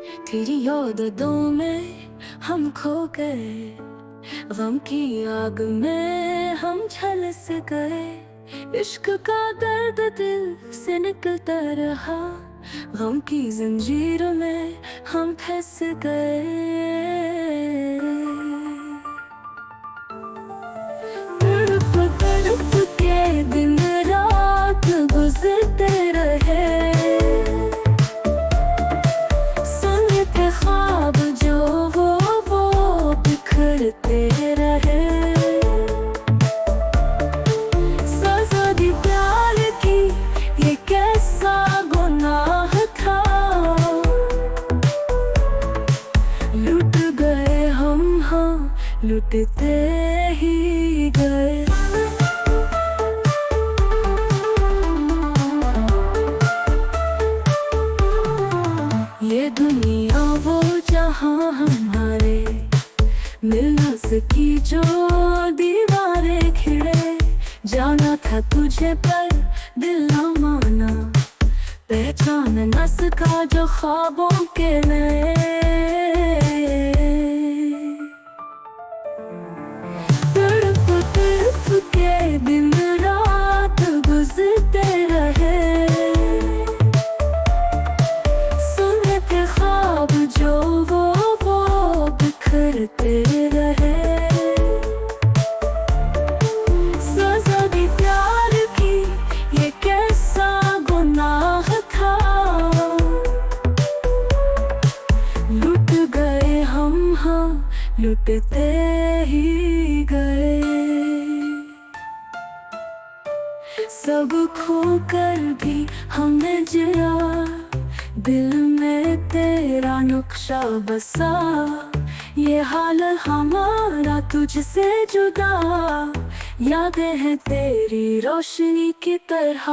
तेरी यादों में हम खो गए, गम की आग में हम झलस गए। इश्क का दर्द दिल से निकलता रहा, गम की जंजीर में हम फंस गए। तड़प तड़प के दिन रात गुजरते रहे, सुनते ख्वाब जो वो बिखरते रहे। सजा दी प्यार की ये कैसा गुनाह था, लुट गए हम, हाँ लुटते ही गए। ये दुनिया वो जहाँ हमारे मिल न सकी, जो दीवारें खिड़े। जाना था तुझे पर दिल न माना, पहचान न सका जो ख्वाबों के नए। तड़प तड़प के दिन रात गुजरते रहे, सुनते ख्वाब जो वो बिखरते रहे। सजा दी प्यार की ये कैसा गुनाह था, लुट गए हम, हाँ लुटते ही गए। सब खो कर भी हमने जिया, दिल में तेरा नक्शा बसा। ये हाल हमारा तुझसे जुदा, यादें हैं तेरी रोशनी की तरह।